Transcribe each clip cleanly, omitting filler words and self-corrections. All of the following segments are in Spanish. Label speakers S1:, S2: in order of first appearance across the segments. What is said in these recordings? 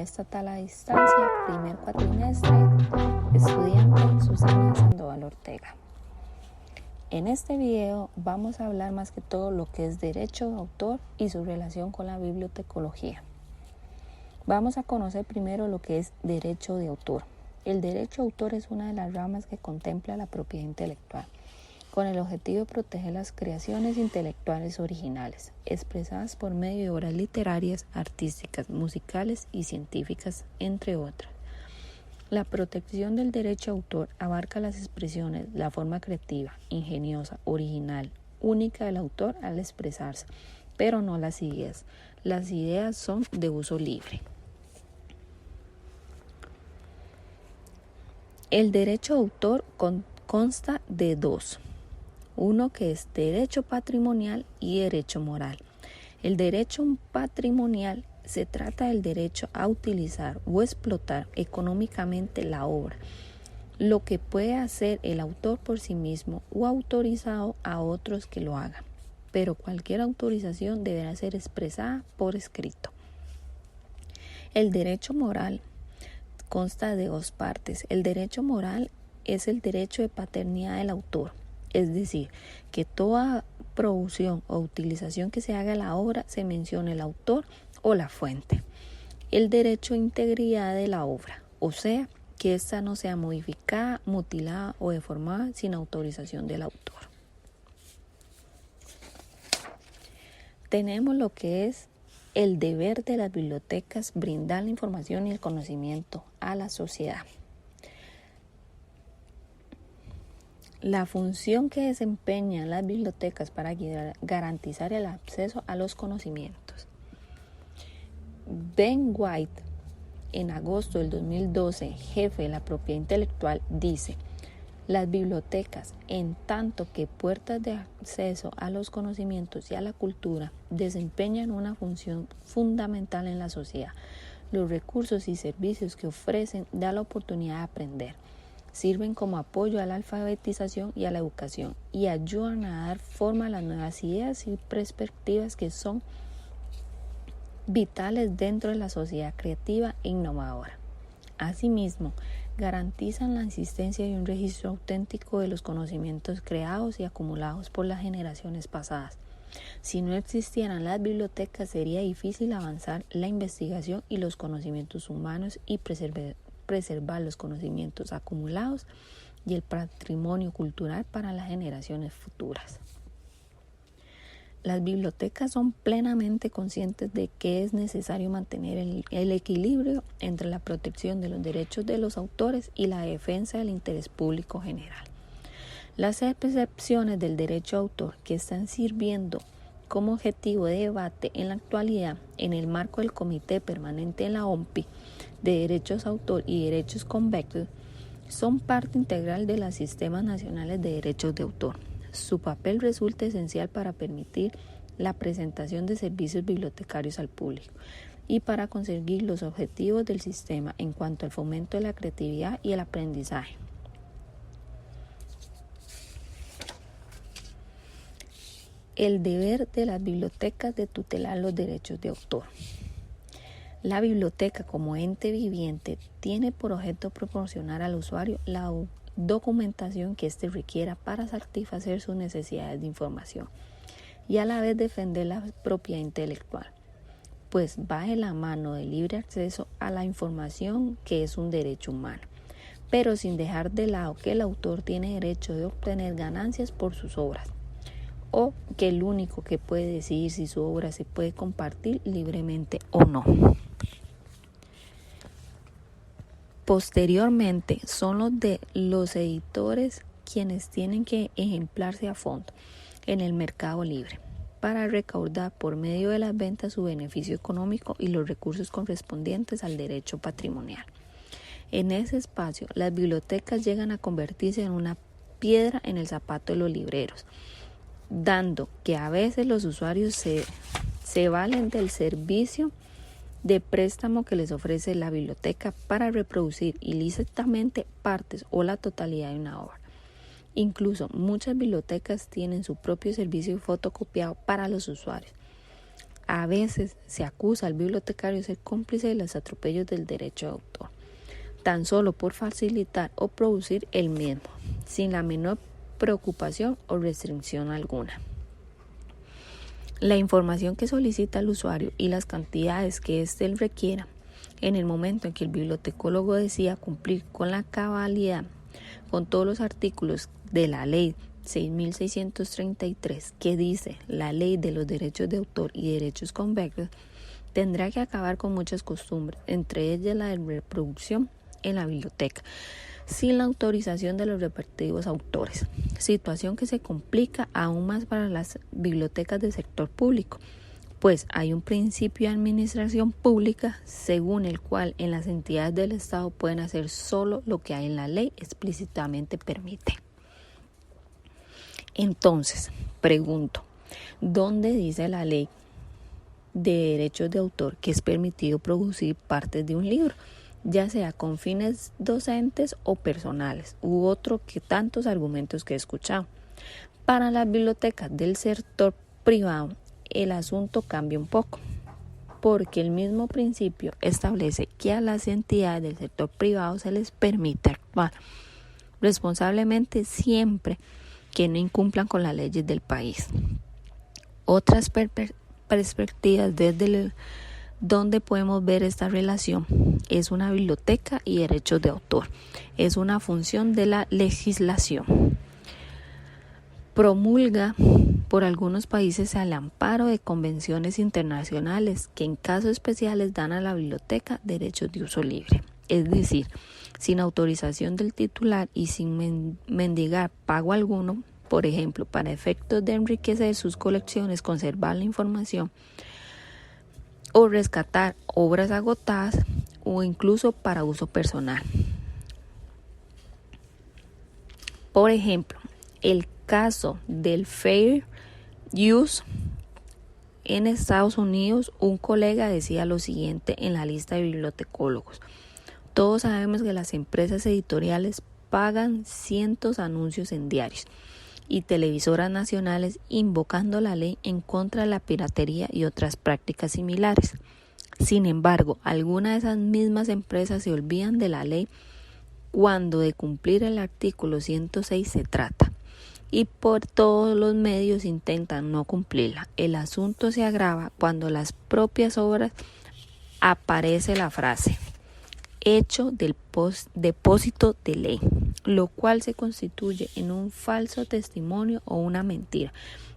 S1: Estatal a Distancia, primer cuatrimestre, estudiante Susana Sandoval Ortega. En este video vamos a hablar más que todo lo que es derecho de autor y su relación con la bibliotecología. Vamos a conocer primero lo que es derecho de autor. El derecho de autor es una de las ramas que contempla la propiedad intelectual, con el objetivo de proteger las creaciones intelectuales originales, expresadas por medio de obras literarias, artísticas, musicales y científicas, entre otras. La protección del derecho de autor abarca las expresiones, la forma creativa, ingeniosa, original, única del autor al expresarse, pero no las ideas. Las ideas son de uso libre. El derecho de autor consta de dos. Uno que es derecho patrimonial y derecho moral. El derecho patrimonial se trata del derecho a utilizar o explotar económicamente la obra, lo que puede hacer el autor por sí mismo o autorizado a otros que lo hagan, pero cualquier autorización deberá ser expresada por escrito. El derecho moral consta de dos partes. El derecho moral es el derecho de paternidad del autor. Es decir, que toda producción o utilización que se haga de la obra se mencione el autor o la fuente. El derecho de integridad de la obra, o sea, que ésta no sea modificada, mutilada o deformada sin autorización del autor. Tenemos lo que es el deber de las bibliotecas, brindar la información y el conocimiento a la sociedad. La función que desempeñan las bibliotecas para garantizar el acceso a los conocimientos. Ben White, en agosto del 2012, jefe de la propiedad intelectual, dice: las bibliotecas, en tanto que puertas de acceso a los conocimientos y a la cultura, desempeñan una función fundamental en la sociedad. Los recursos y servicios que ofrecen dan la oportunidad de aprender. Sirven como apoyo a la alfabetización y a la educación y ayudan a dar forma a las nuevas ideas y perspectivas que son vitales dentro de la sociedad creativa e innovadora. Asimismo, garantizan la existencia de un registro auténtico de los conocimientos creados y acumulados por las generaciones pasadas. Si no existieran las bibliotecas, sería difícil avanzar la investigación y los conocimientos humanos y preservar los conocimientos acumulados y el patrimonio cultural para las generaciones futuras. Las bibliotecas son plenamente conscientes de que es necesario mantener el equilibrio entre la protección de los derechos de los autores y la defensa del interés público general. Las excepciones del derecho de autor que están sirviendo como objetivo de debate en la actualidad en el marco del Comité Permanente de la OMPI de Derechos de Autor y Derechos Convexos son parte integral de los sistemas nacionales de derechos de autor. Su papel resulta esencial para permitir la presentación de servicios bibliotecarios al público y para conseguir los objetivos del sistema en cuanto al fomento de la creatividad y el aprendizaje. El deber de las bibliotecas de tutelar los derechos de autor. La biblioteca, como ente viviente, tiene por objeto proporcionar al usuario la documentación que éste requiera para satisfacer sus necesidades de información y a la vez defender la propiedad intelectual, pues va de la mano del libre acceso a la información, que es un derecho humano, pero sin dejar de lado que el autor tiene derecho de obtener ganancias por sus obras, o que el único que puede decidir si su obra se puede compartir libremente o no. Posteriormente, son los editores quienes tienen que ejemplarse a fondo en el mercado libre para recaudar por medio de las ventas su beneficio económico y los recursos correspondientes al derecho patrimonial. En ese espacio, las bibliotecas llegan a convertirse en una piedra en el zapato de los libreros, dando que a veces los usuarios se valen del servicio de préstamo que les ofrece la biblioteca para reproducir ilícitamente partes o la totalidad de una obra. Incluso muchas bibliotecas tienen su propio servicio fotocopiado para los usuarios. a veces se acusa al bibliotecario de ser cómplice de los atropellos del derecho de autor, tan solo por facilitar o producir el mismo, sin la menor preocupación o restricción alguna. La información que solicita el usuario y las cantidades que éste requiera en el momento en que el bibliotecólogo decida cumplir con la cabalidad con todos los artículos de la ley 6.633 que dice la ley de los derechos de autor y derechos convexos, tendrá que acabar con muchas costumbres, entre ellas la de reproducción en la biblioteca, sin la autorización de los respectivos autores, situación que se complica aún más para las bibliotecas del sector público, pues hay un principio de administración pública según el cual en las entidades del Estado pueden hacer solo lo que hay en la ley explícitamente permite. Entonces, pregunto, ¿dónde dice la ley de derechos de autor que es permitido producir partes de un libro, ya sea con fines docentes o personales, u otro que tantos argumentos que he escuchado? Para las bibliotecas del sector privado, el asunto cambia un poco, porque el mismo principio establece que a las entidades del sector privado se les permite actuar responsablemente siempre que no incumplan con las leyes del país. Otras perspectivas desde donde podemos ver esta relación es una biblioteca y derechos de autor. Es una función de la legislación. Promulga por algunos países al amparo de convenciones internacionales que en casos especiales dan a la biblioteca derechos de uso libre. Es decir, sin autorización del titular y sin mendigar pago alguno, por ejemplo, para efectos de enriquecer sus colecciones, conservar la información o rescatar obras agotadas o incluso para uso personal. Por ejemplo, el caso del Fair Use en Estados Unidos, un colega decía lo siguiente en la lista de bibliotecólogos: todos sabemos que las empresas editoriales pagan cientos de anuncios en diarios y televisoras nacionales invocando la ley en contra de la piratería y otras prácticas similares. Sin embargo, algunas de esas mismas empresas se olvidan de la ley cuando de cumplir el artículo 106 se trata, y por todos los medios intentan no cumplirla. El asunto se agrava cuando en las propias obras aparece la frase hecho del depósito de ley, lo cual se constituye en un falso testimonio o una mentira,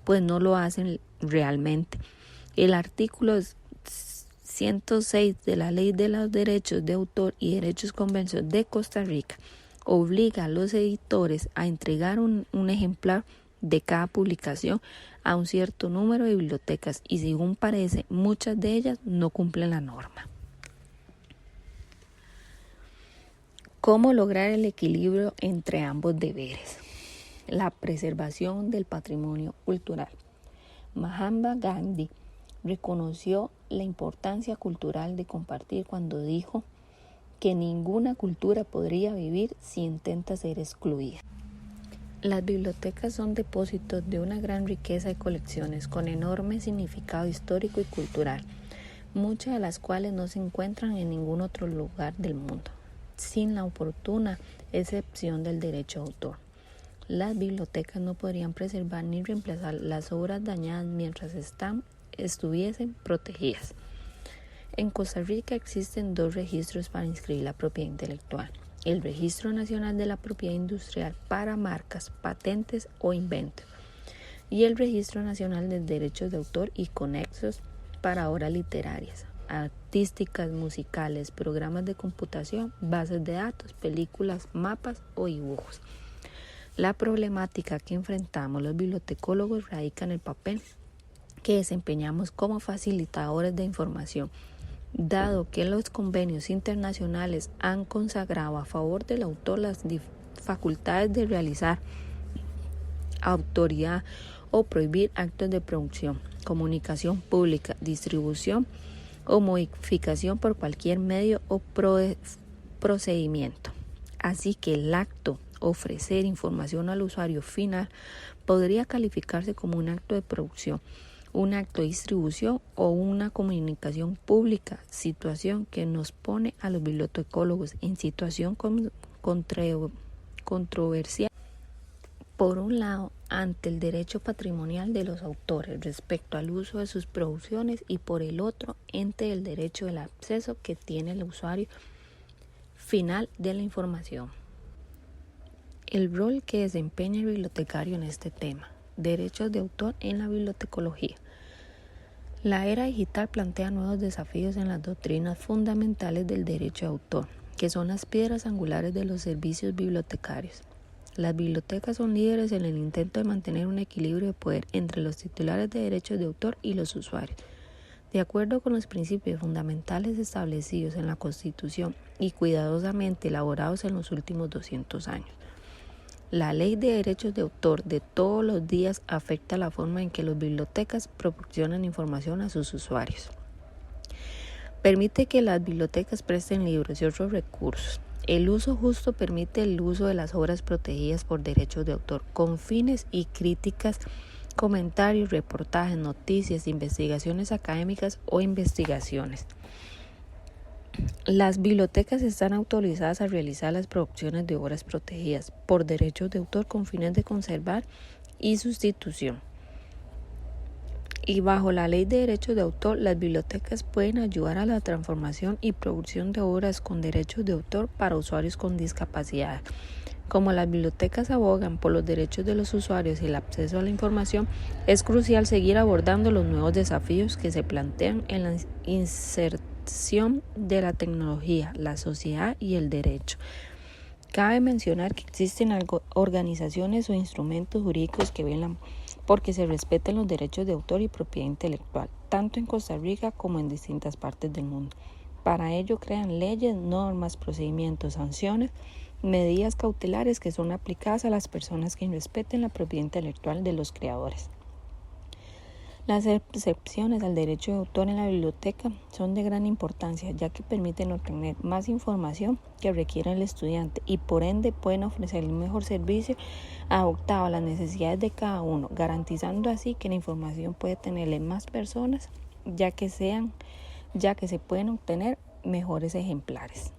S1: pues no lo hacen realmente. El artículo 106 de la Ley de los Derechos de Autor y Derechos Convexos de Costa Rica obliga a los editores a entregar un ejemplar de cada publicación a un cierto número de bibliotecas y, según parece, muchas de ellas no cumplen la norma. ¿Cómo lograr el equilibrio entre ambos deberes? La preservación del patrimonio cultural. Mahatma Gandhi reconoció la importancia cultural de compartir cuando dijo que ninguna cultura podría vivir si intenta ser excluida. Las bibliotecas son depósitos de una gran riqueza de colecciones con enorme significado histórico y cultural, muchas de las cuales no se encuentran en ningún otro lugar del mundo, sin la oportuna excepción del derecho de autor. Las bibliotecas no podrían preservar ni reemplazar las obras dañadas mientras estuviesen protegidas. En Costa Rica existen dos registros para inscribir la propiedad intelectual: el Registro Nacional de la Propiedad Industrial para marcas, patentes o inventos, y el Registro Nacional de Derechos de Autor y conexos para obras literarias, artísticas, musicales, programas de computación, bases de datos, películas, mapas o dibujos. La problemática que enfrentamos los bibliotecólogos radica en el papel que desempeñamos como facilitadores de información, dado que los convenios internacionales han consagrado a favor del autor las facultades de realizar autoría o prohibir actos de producción, comunicación pública, distribución o modificación por cualquier medio o procedimiento. Así que el acto ofrecer información al usuario final podría calificarse como un acto de producción un acto de distribución o una comunicación pública, situación que nos pone a los bibliotecólogos en situación controversial. Por un lado, ante el derecho patrimonial de los autores respecto al uso de sus producciones y por el otro, ante el derecho del acceso que tiene el usuario final de la información. El rol que desempeña el bibliotecario en este tema. Derechos de autor en la bibliotecología. La era digital plantea nuevos desafíos en las doctrinas fundamentales del derecho de autor, que son las piedras angulares de los servicios bibliotecarios. Las bibliotecas son líderes en el intento de mantener un equilibrio de poder entre los titulares de derechos de autor y los usuarios. De acuerdo con los principios fundamentales establecidos en la Constitución y cuidadosamente elaborados en los últimos 200 años, la Ley de Derechos de Autor de todos los días afecta la forma en que las bibliotecas proporcionan información a sus usuarios. Permite que las bibliotecas presten libros y otros recursos. El uso justo permite el uso de las obras protegidas por derechos de autor con fines y críticas, comentarios, reportajes, noticias, investigaciones académicas o investigaciones. Las bibliotecas están autorizadas a realizar las producciones de obras protegidas por derechos de autor con fines de conservar y sustitución. Y bajo la Ley de Derechos de Autor, las bibliotecas pueden ayudar a la transformación y producción de obras con derechos de autor para usuarios con discapacidad. Como las bibliotecas abogan por los derechos de los usuarios y el acceso a la información, es crucial seguir abordando los nuevos desafíos que se plantean en la inserción de la tecnología, la sociedad y el derecho. Cabe mencionar que existen organizaciones o instrumentos jurídicos que velan porque se respeten los derechos de autor y propiedad intelectual, tanto en Costa Rica como en distintas partes del mundo. Para ello crean leyes, normas, procedimientos, sanciones, medidas cautelares que son aplicadas a las personas que respeten la propiedad intelectual de los creadores. Las excepciones al derecho de autor en la biblioteca son de gran importancia, ya que permiten obtener más información que requiere el estudiante y por ende pueden ofrecer un mejor servicio adaptado a las necesidades de cada uno, garantizando así que la información puede tenerle más personas, ya que se pueden obtener mejores ejemplares.